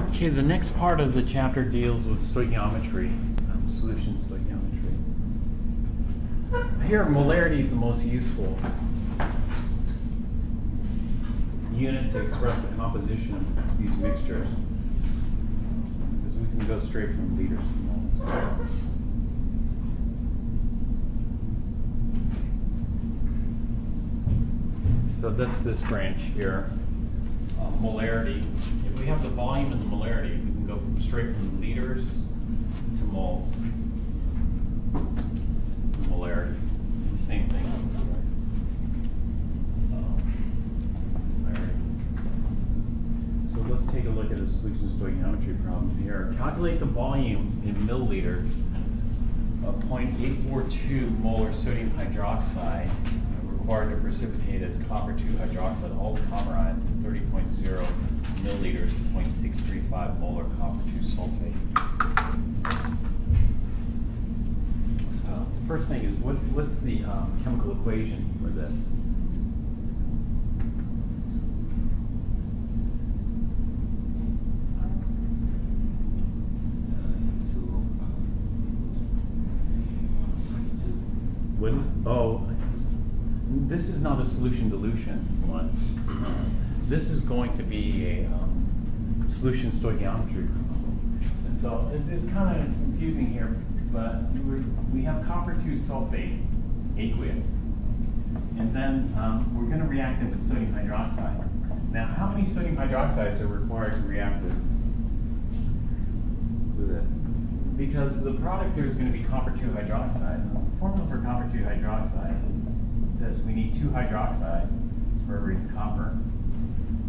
Okay, the next part of the chapter deals with stoichiometry, solution stoichiometry. Here, molarity is the most useful unit to express the composition of these mixtures, because we can go straight from liters to moles. So that's this branch here, molarity. If we have the volume and the molarity, we can go straight from liters to moles. Molarity, the same thing. Molarity. So let's take a look at a solution stoichiometry problem here. Calculate the volume in milliliters of 0.842 molar sodium hydroxide required to precipitate as copper 2 hydroxide all the copper ions in 30.0 milliliters of 0.635 molar copper 2 sulfate. So the first thing is, what's the chemical equation for this? This is not a solution dilution one. This is going to be a solution stoichiometry problem. And so it's kind of confusing here, but we have copper 2 sulfate aqueous, and then we're going to react it with sodium hydroxide. Now, how many sodium hydroxides are required to react with it? Because the product here is going to be copper 2 hydroxide. The formula for copper 2 hydroxide is this. We need 2 hydroxides for every copper.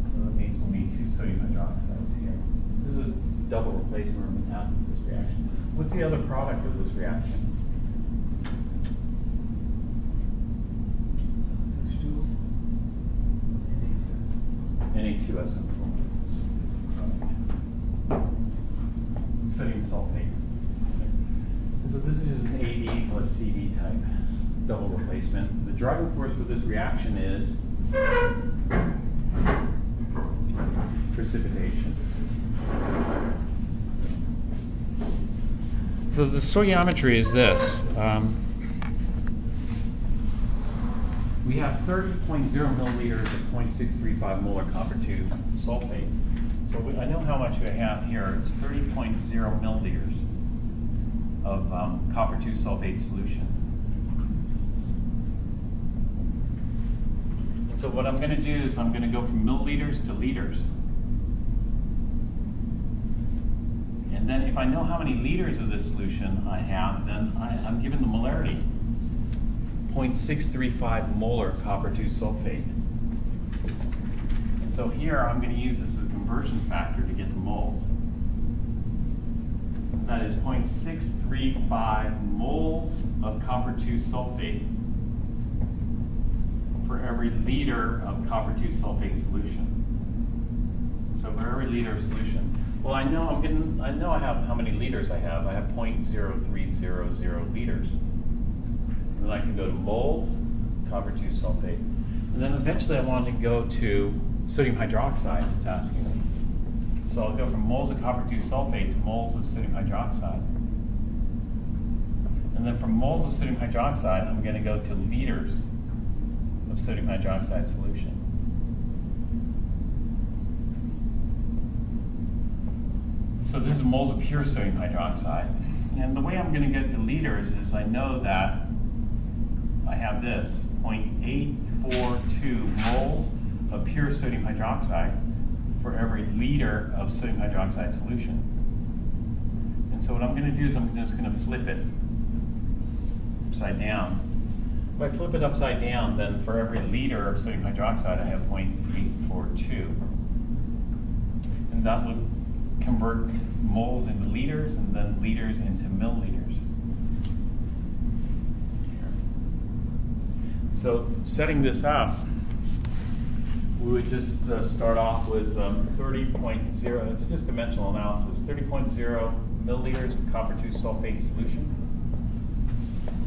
So that means we'll need 2 sodium hydroxides here. This is a double replacement when it happens this reaction. What's the other product of this reaction? Na2SO4. Sodium sulfate. And so this is an AD plus CD type double replacement. The driving force for this reaction is precipitation. So the stoichiometry is this. We have 30.0 milliliters of 0.635 molar copper 2 sulfate. So I know how much we have here. It's 30.0 milliliters of copper 2 sulfate solution. And so what I'm going to do is I'm going to go from milliliters to liters. And then if I know how many liters of this solution I have, then I'm given the molarity. 0.635 molar copper 2 sulfate. And so here I'm going to use this as a conversion factor to get the moles. That is 0.635 moles of copper 2 sulfate for every liter of copper 2 sulfate solution. So for every liter of solution. Well, I know I have how many liters I have. I have 0.0300 liters. And then I can go to moles, copper 2 sulfate. And then eventually I want to go to sodium hydroxide, it's asking me. So I'll go from moles of copper 2 sulfate to moles of sodium hydroxide. And then from moles of sodium hydroxide, I'm going to go to liters of sodium hydroxide solution. So this is moles of pure sodium hydroxide. And the way I'm going to get to liters is I know that I have this, 0.842 moles of pure sodium hydroxide for every liter of sodium hydroxide solution. And so what I'm going to do is I'm just going to flip it upside down. If I flip it upside down, then for every liter of sodium hydroxide I have 0.842. And that would convert moles into liters and then liters into milliliters. So setting this up, we would just start off with 30.0, it's just dimensional analysis, 30.0 milliliters of copper 2 sulfate solution.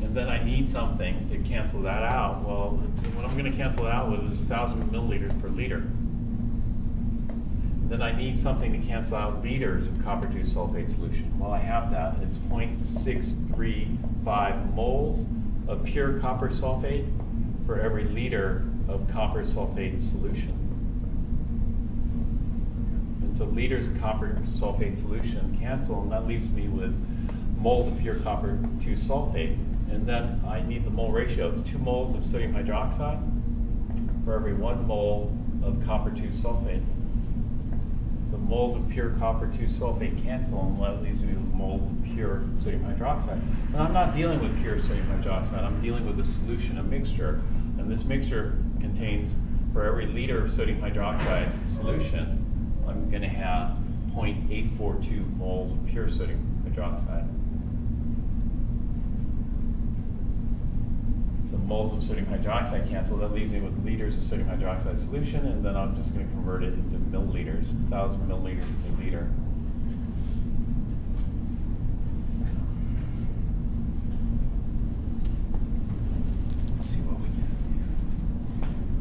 And then I need something to cancel that out. Well, what I'm going to cancel it out with is 1,000 milliliters per liter. then I need something to cancel out liters of copper 2 sulfate solution. Well, I have that. It's 0.635 moles of pure copper sulfate for every liter of copper sulfate solution. And so liters of copper sulfate solution cancel, and that leaves me with moles of pure copper 2 sulfate. And then I need the mole ratio. It's 2 moles of sodium hydroxide for every 1 mole of copper 2 sulfate. So moles of pure copper 2 sulfate cancel, and that leaves me with moles of pure sodium hydroxide. Now I'm not dealing with pure sodium hydroxide, I'm dealing with a solution, a mixture. And this mixture contains, for every liter of sodium hydroxide solution, I'm going to have 0.842 moles of pure sodium hydroxide. So moles of sodium hydroxide cancel, that leaves me with liters of sodium hydroxide solution, and then I'm just going to convert it into milliliters, 1,000 milliliters per liter. Let's see what we get here.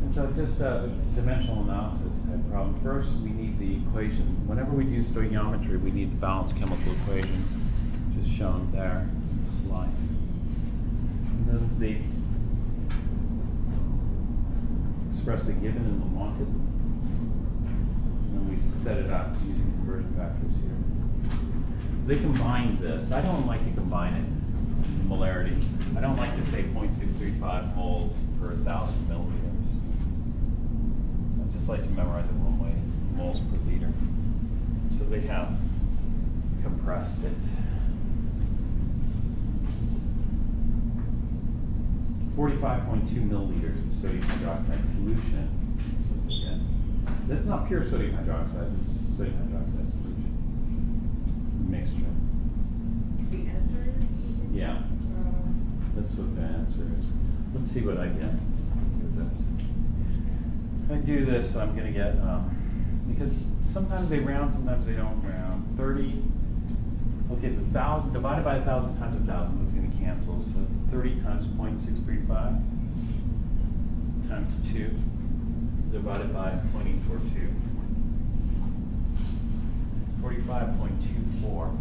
And so just a dimensional analysis type problem. First, we need the equation. Whenever we do stoichiometry, we need the balanced chemical equation, just shown there in the slide. And then the express the given and the wanted, and then we set it up using conversion factors here. They combine this. I don't like to combine it in molarity. I don't like to say 0.635 moles per 1,000 milliliters. I just like to memorize it one way, moles per liter. So they have compressed it. 45.2 milliliters of sodium hydroxide solution. That's not pure sodium hydroxide, it's sodium hydroxide solution. Mixture. The answer is? Yeah. That's what the answer is. Let's see what I get with this. If I do this, I'm going to get, because sometimes they round, sometimes they don't round. 30. Okay, the 1,000 divided by 1,000 times 1,000 is going to cancel. So 30 times 0.635 times 2 divided by 0.842. 45.24.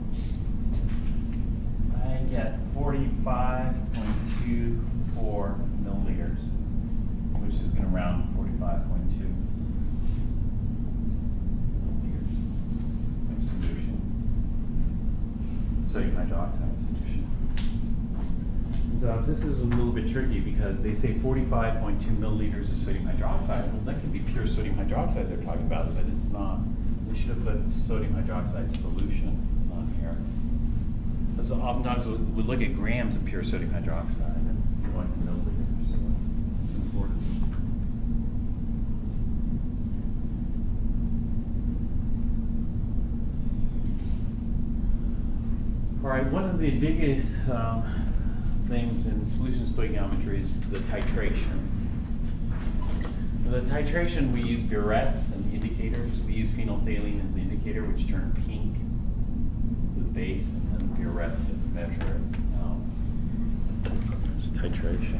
I get 45.24 milliliters, which is going to round 45.2 milliliters of solution. Sodium hydroxide solution. So this is a little bit tricky because they say 45.2 milliliters of sodium hydroxide. Well, that could be pure sodium hydroxide they're talking about, but it's not. They should have put sodium hydroxide solution on here. So oftentimes we look at grams of pure sodium hydroxide and we want to milliliters. So it's important. All right, one of the biggest things in solution stoichiometry is the titration. For the titration, we use burettes and indicators. We use phenolphthalein as the indicator, which turn pink with base, and then burette to measure it. It's titration.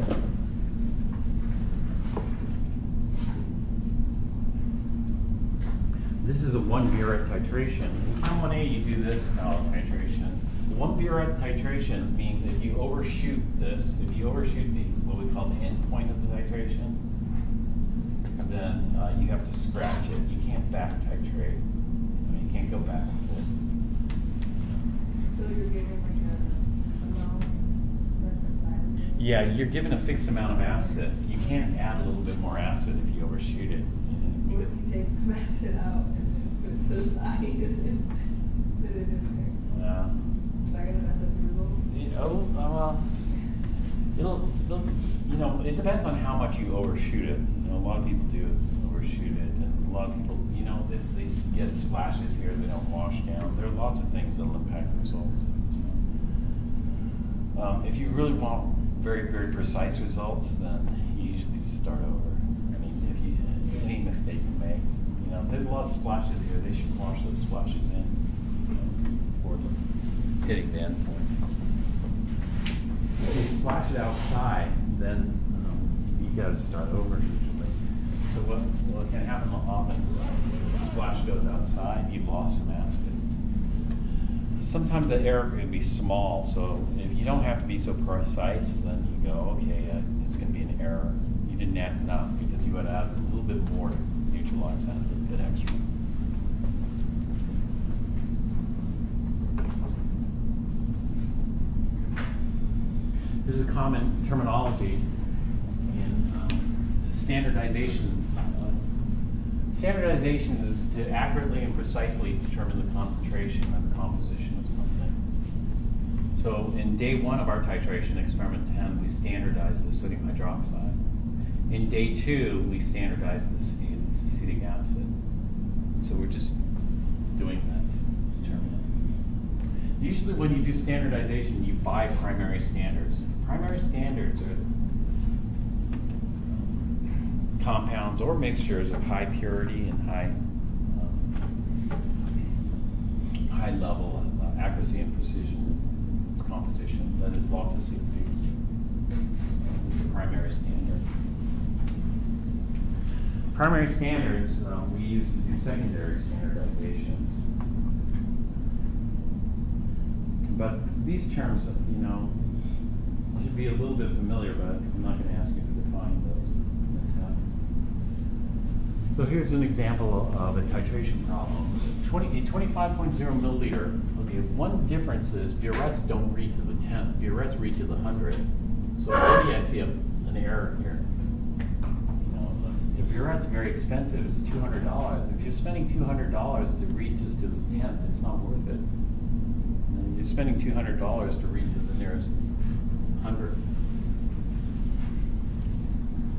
This is a 1 burette titration. In Chem 1A, you do this kind of titration. 1 burette titration means if you overshoot this, if you overshoot the what we call the end point of the titration, then you have to scratch it. You can't back titrate. I mean, you can't go back and forth. So you're giving like a amount that's inside? Yeah, you're given a fixed amount of acid. You can't add a little bit more acid if you overshoot it. What if you take some acid out and then put it to the side and then put it in there? Yeah. Is that gonna mess up your results? You know, it depends on how much you overshoot it. You know, a lot of people do overshoot it, and a lot of people, you know, they get splashes here, they don't wash down. There are lots of things that will impact results. So, if you really want very, very precise results, then you usually start over. I mean, if you any mistake you make, you know, there's a lot of splashes here. They should wash those splashes in, you know, before hitting the end point. If you splash it outside, then you got to start over usually. So what can happen often is splash goes outside, you've lost some acid. Sometimes the error can be small, so if you don't have to be so precise, then you go, okay, it's going to be an error. You didn't add enough because you would add a little bit more to neutralize that, a little bit extra. There's a common terminology in standardization. Standardization is to accurately and precisely determine the concentration and the composition of something. So in day 1 of our titration, experiment 10, we standardized the sodium hydroxide. In day 2, we standardized the acetic acid. So we're just doing that to determine it. Usually when you do standardization, you buy primary standards. Primary standards are compounds or mixtures of high purity and high level of accuracy and precision in its composition. That is lots of CPs. It's a primary standard. Primary standards we use to do secondary standardizations. But these terms, you know, should be a little bit familiar, but I'm not going to ask you to define those. So here's an example of a titration problem. A 25.0 milliliter. Okay, one difference is burets don't read to the 10th. Burets read to the 100. So already I see an error here. You know, if buret's very expensive, it's $200. If you're spending $200 to read just to the 10th, it's not worth it. And you're spending $200 to read to the nearest 100.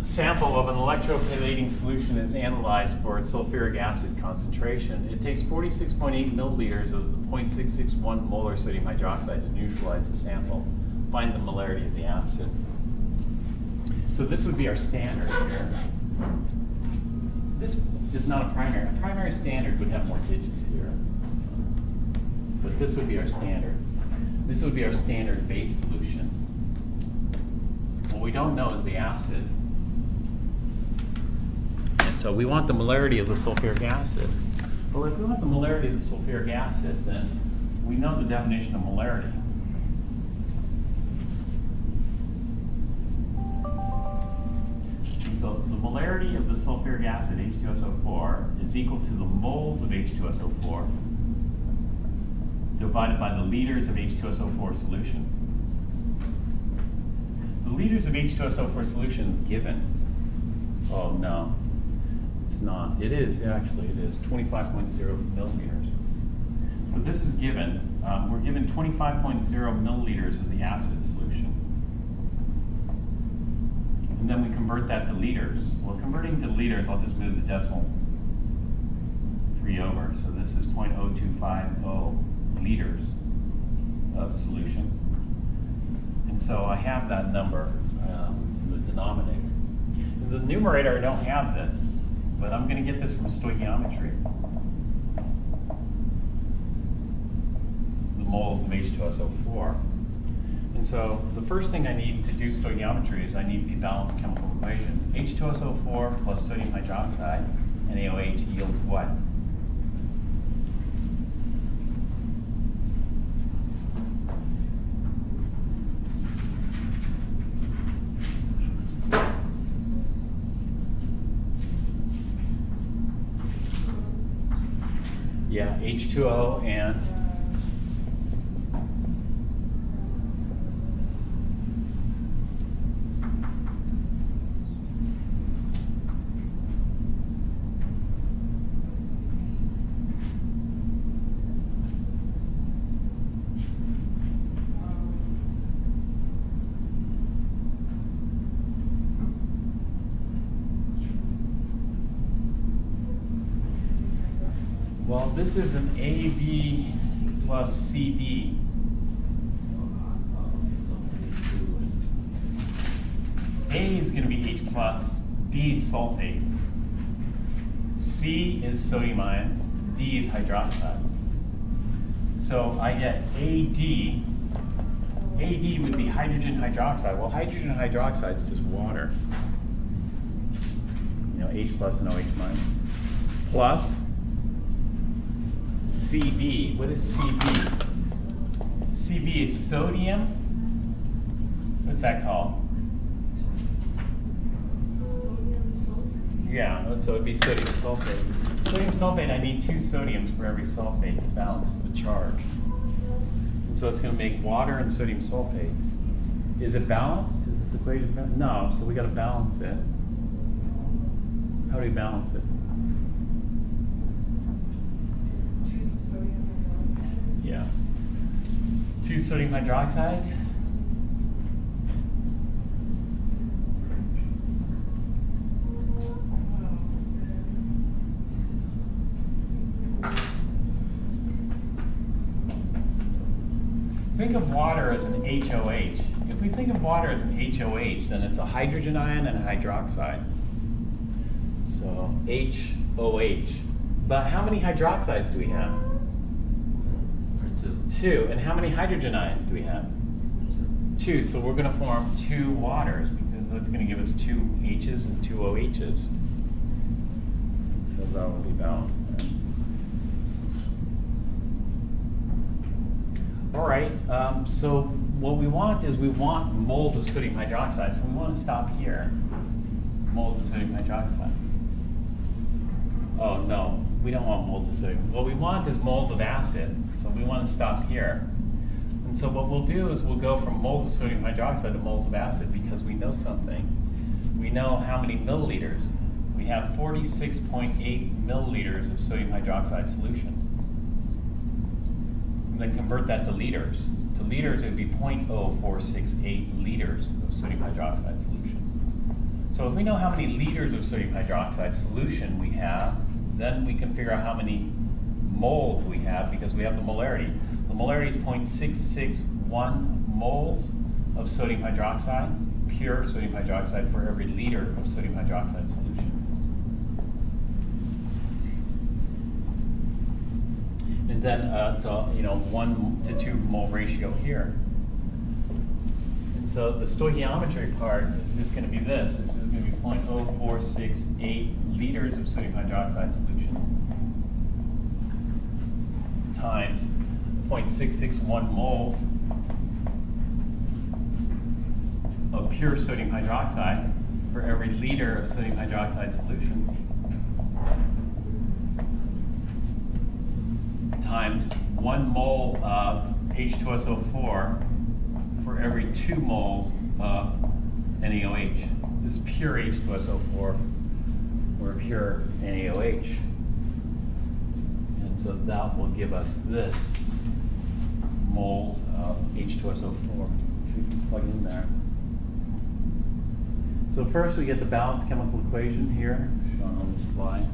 A sample of an electrochelating solution is analyzed for its sulfuric acid concentration. It takes 46.8 milliliters of the 0.661 molar sodium hydroxide to neutralize the sample. Find the molarity of the acid. So this would be our standard here. This is not a primary. A primary standard would have more digits here. But this would be our standard. This would be our standard base solution. What we don't know is the acid. And so we want the molarity of the sulfuric acid. Well, if we want the molarity of the sulfuric acid, then we know the definition of molarity. And so the molarity of the sulfuric acid, H2SO4, is equal to the moles of H2SO4 divided by the liters of H2SO4 solution. The liters of H2SO4 solution is given. Oh, no, it's not. It is, actually, it is 25.0 milliliters. So this is given. We're given 25.0 milliliters of the acid solution. And then we convert that to liters. Well, converting to liters, I'll just move the decimal 3 over. So this is 0.0250 liters of solution. And so I have that number in the denominator. In the numerator, I don't have this, but I'm going to get this from stoichiometry. The moles of H2SO4. And so the first thing I need to do stoichiometry is I need the balanced chemical equation. H2SO4 plus sodium hydroxide, NaOH, yields what? Yeah, H2O and well, this is an AB plus CD. A is going to be H plus, B is sulfate, C is sodium ions, D is hydroxide. So I get AD. AD would be hydrogen hydroxide. Well, hydrogen hydroxide is just water. You know, H plus and OH minus. Plus Cb. What is Cb? Cb is sodium. What's that called? Yeah, so it'd be sodium sulfate. Sodium sulfate, I need 2 sodiums for every sulfate to balance the charge. And so it's going to make water and sodium sulfate. Is it balanced? Is this equation balanced? No, so we got to balance it. How do we balance it? Yeah. 2 sodium hydroxides. Think of water as an HOH. If we think of water as an HOH, then it's a hydrogen ion and a hydroxide. So HOH. But how many hydroxides do we have? 2. And how many hydrogen ions do we have? 2. So we're going to form 2 waters because that's going to give us 2 H's and 2 OH's. So that will be balanced. All right, so what we want is we want moles of sodium hydroxide. So we want to stop here, moles of sodium hydroxide. Oh no, we don't want moles of sodium. What we want is moles of acid. So we want to stop here. And so what we'll do is we'll go from moles of sodium hydroxide to moles of acid because we know something. We know how many milliliters. We have 46.8 milliliters of sodium hydroxide solution. Then convert that to liters. To liters, it would be 0.0468 liters of sodium hydroxide solution. So if we know how many liters of sodium hydroxide solution we have, then we can figure out how many moles we have because we have the molarity. The molarity is 0.661 moles of sodium hydroxide, pure sodium hydroxide for every liter of sodium hydroxide solution. And then it's a 1 to 2 mole ratio here. And so the stoichiometry part is just going to be this. This is going to be 0.0468 liters of sodium hydroxide solution times 0.661 moles of pure sodium hydroxide for every liter of sodium hydroxide solution times 1 mole of H2SO4 for every 2 moles of NaOH. This is pure H2SO4 or pure NaOH. And so that will give us this moles of H2SO4 to plug in there. So first we get the balanced chemical equation here, shown on the slide.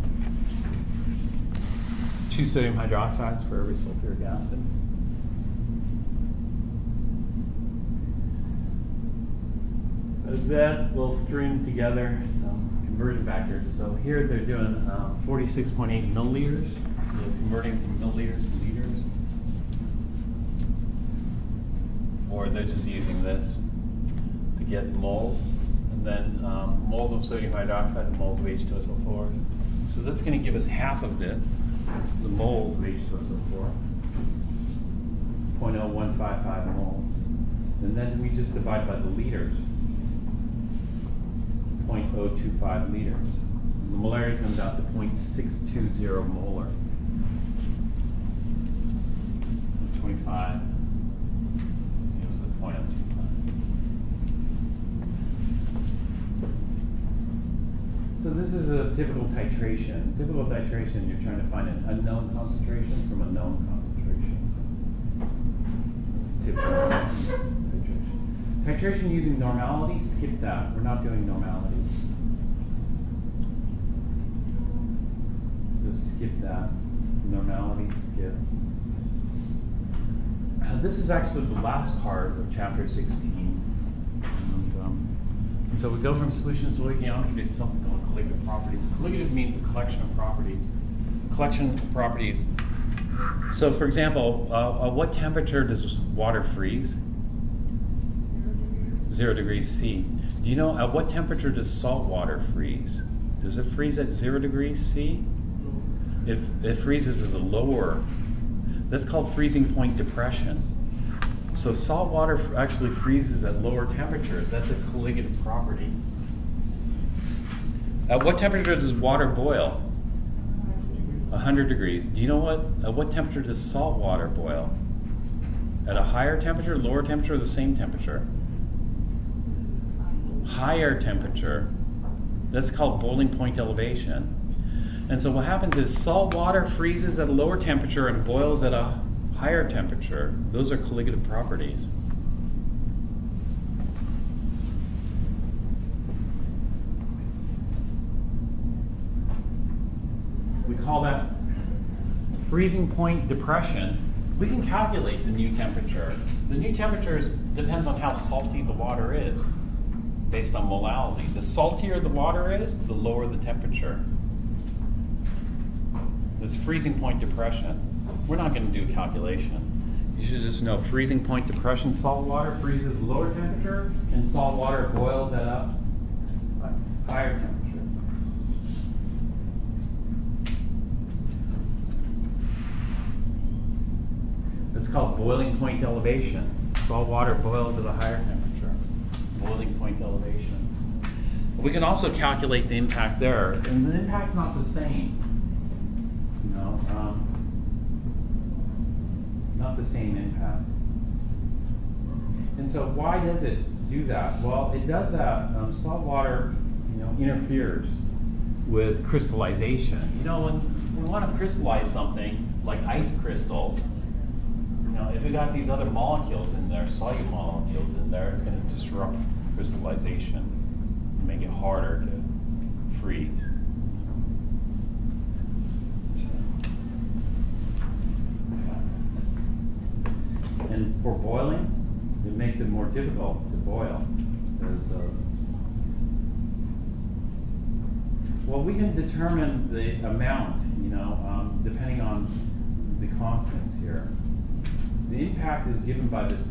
2 sodium hydroxides for every sulfuric acid. That will string together some conversion factors. So here they're doing 46.8 milliliters. They're converting from milliliters to liters. Or they're just using this to get moles. And then moles of sodium hydroxide and moles of H2SO4. So that's going to give us half of it. The moles of H2SO4, 0.0155 moles. And then we just divide by the liters, 0.025 liters. And the molarity comes out to 0.620 molar. 25 gives us 0.025. So this is a typical titration. Typical titration, you're trying to find an unknown concentration from a known concentration. Typical titration. Titration using normality, skip that. We're not doing normality. Just skip that. Normality, skip. This is actually the last part of chapter 16. And so we go from solutions to stoichiometry to something called colligative properties. Colligative means a collection of properties. Collection of properties. So for example, at what temperature does water freeze? 0 degrees C. Do you know at what temperature does salt water freeze? Does it freeze at 0 degrees C? If it freezes at a lower That's called freezing point depression. So salt water actually freezes at lower temperatures. That's its colligative property. At what temperature does water boil? 100 degrees. Do you know at what temperature does salt water boil? At a higher temperature, lower temperature, or the same temperature? Higher temperature. That's called boiling point elevation. And so what happens is salt water freezes at a lower temperature and boils at a higher temperature. Those are colligative properties. We call that freezing point depression. We can calculate the new temperature. The new temperature depends on how salty the water is, based on molality. The saltier the water is, the lower the temperature. It's freezing point depression. We're not going to do a calculation. You should just know freezing point depression. Salt water freezes at lower temperature, and salt water boils at a higher temperature. It's called boiling point elevation. Salt water boils at a higher temperature. Boiling point elevation. We can also calculate the impact there, and the impact's not the same. Not the same impact. And so why does it do that? Well, it does that. Salt water, interferes with crystallization. When we want to crystallize something like ice crystals, if we got these other molecules in there, soluble molecules in there, it's going to disrupt crystallization and make it harder to freeze. And for boiling, it makes it more difficult to boil. Well, we can determine the amount, depending on the constants here. The impact is given by this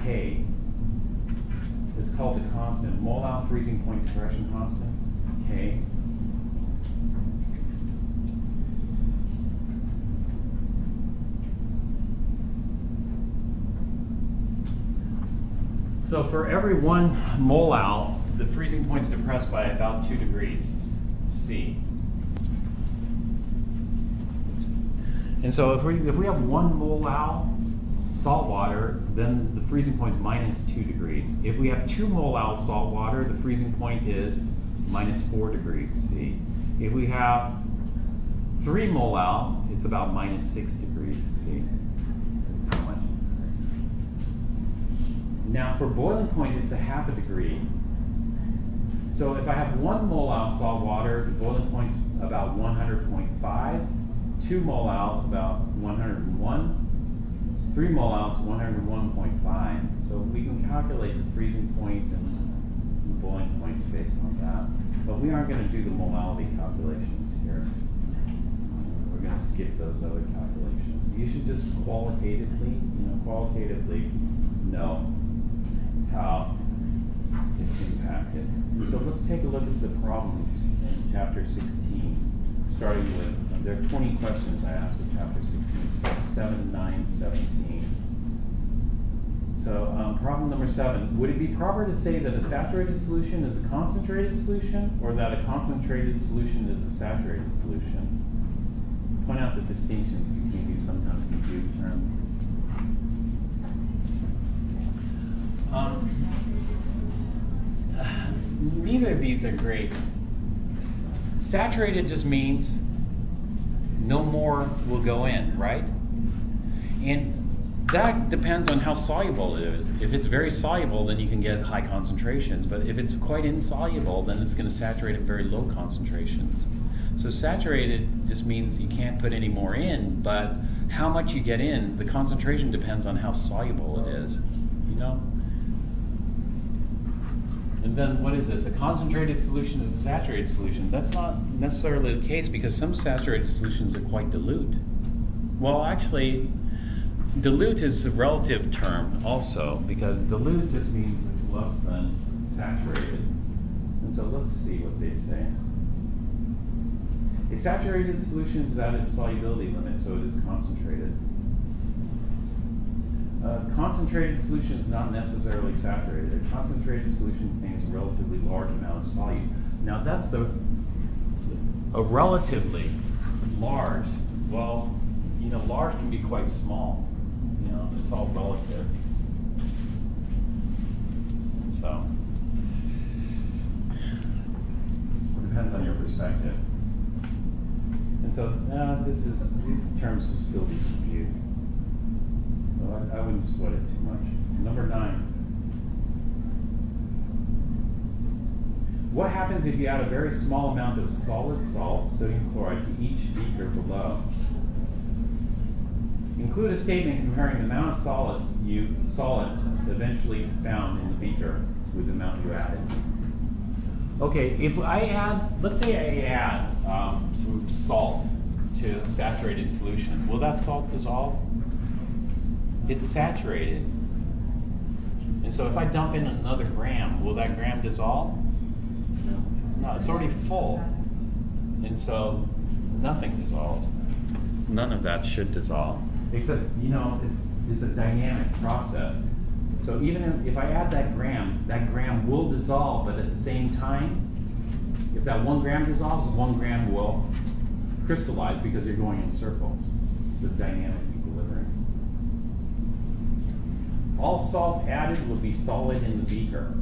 K. It's called the constant, molal freezing point depression constant, K. So for every 1 molal, the freezing point is depressed by about 2 degrees C. And so if we have 1 molal salt water, then the freezing point is minus 2 degrees. If we have 2 molal salt water, the freezing point is minus 4 degrees C. If we have 3 molal, it's about minus 6 degrees C. That's how much. Now for boiling point, it's a half a degree. So if I have 1 molal salt water, the boiling point's about 100.5. 2 molal is about 101. 3 molal is 101.5. So we can calculate the freezing point and the boiling points based on that. But we aren't going to do the molality calculations here. We're going to skip those other calculations. You should just qualitatively know how it's impacted. So let's take a look at the problems in chapter 16, starting with, there are 20 questions I asked in chapter 16, 7, 9, 17. So problem number 7, would it be proper to say that a saturated solution is a concentrated solution, or that a concentrated solution is a saturated solution? Point out the distinctions between these sometimes confused terms. Neither of these are great. Saturated just means no more will go in, right? And that depends on how soluble it is. If it's very soluble, then you can get high concentrations. But if it's quite insoluble, then it's going to saturate at very low concentrations. So saturated just means you can't put any more in, but how much you get in, the concentration depends on how soluble it is, And then what is this? A concentrated solution is a saturated solution. That's not necessarily the case, because some saturated solutions are quite dilute. Well, actually, dilute is a relative term also, because dilute just means it's less than saturated. And so let's see what they say. A saturated solution is at its solubility limit, so it is concentrated. Concentrated solution is not necessarily saturated. A concentrated solution contains a relatively large amount of solute. Now that's a relatively large. Well, you know, large can be quite small. You know, it's all relative. So it depends on your perspective. And so these terms will still be confused. So I wouldn't sweat it too much. Number 9. What happens if you add a very small amount of solid salt, sodium chloride, to each beaker below? Include a statement comparing the amount of solid eventually found in the beaker with the amount you added. Okay, if I add, let's say I add some salt to saturated solution, will that salt dissolve? It's saturated. And so if I dump in another gram, will that gram dissolve? No, it's already full. And so nothing dissolves. None of that should dissolve. Except, you know, it's a dynamic process. So even if I add that gram will dissolve, but at the same time, if that 1 gram dissolves, 1 gram will crystallize because you're going in circles. It's a dynamic equilibrium. All salt added will be solid in the beaker.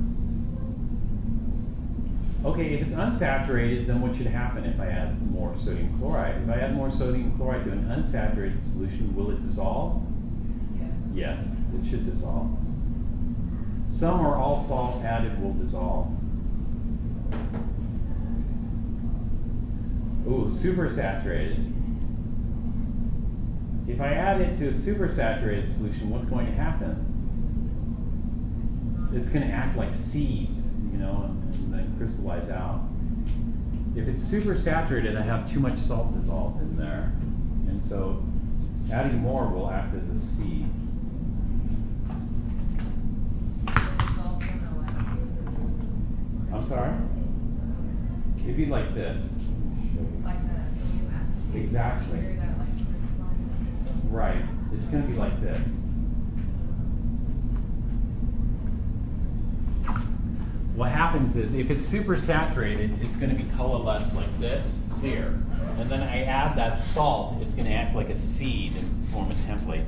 Okay, if it's unsaturated, then what should happen if I add more sodium chloride? If I add more sodium chloride to an unsaturated solution, will it dissolve? Yeah. Yes, it should dissolve. Some or all salt added will dissolve. Ooh, supersaturated. If I add it to a supersaturated solution, what's going to happen? It's going to act like seeds, you know, and then crystallize out. If it's supersaturated, I have too much salt dissolved in there. And so adding more will act as a seed. I'm sorry? It'd be like this. Like the sodium acetate. Exactly. That, like, crystalline. Right. It's going to be like this. What happens is, if it's supersaturated, it's going to be colorless like this, clear. And then I add that salt, it's going to act like a seed and form a template.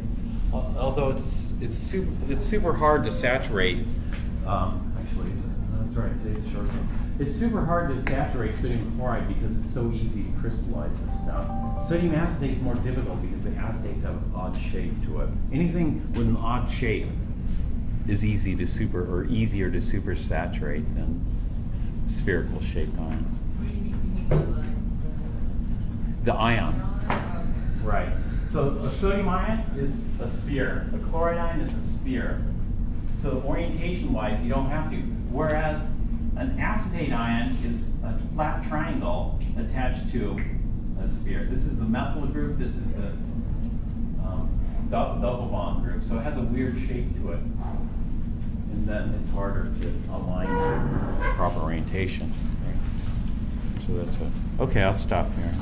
Although it's super hard to saturate. Actually, that's right. Today's short. It's super hard to saturate sodium chloride because it's so easy to crystallize this stuff. Sodium acetate is more difficult because the acetates have an odd shape to it. Anything with an odd shape is easier to super saturate than spherical shaped ions. The ions. Right. So a sodium ion is a sphere. A chloride ion is a sphere. So orientation-wise, you don't have to. Whereas an acetate ion is a flat triangle attached to a sphere. This is the methyl group. This is the double bond group. So it has a weird shape to it. And then it's harder to align to proper orientation. So that's it. Okay, I'll stop here.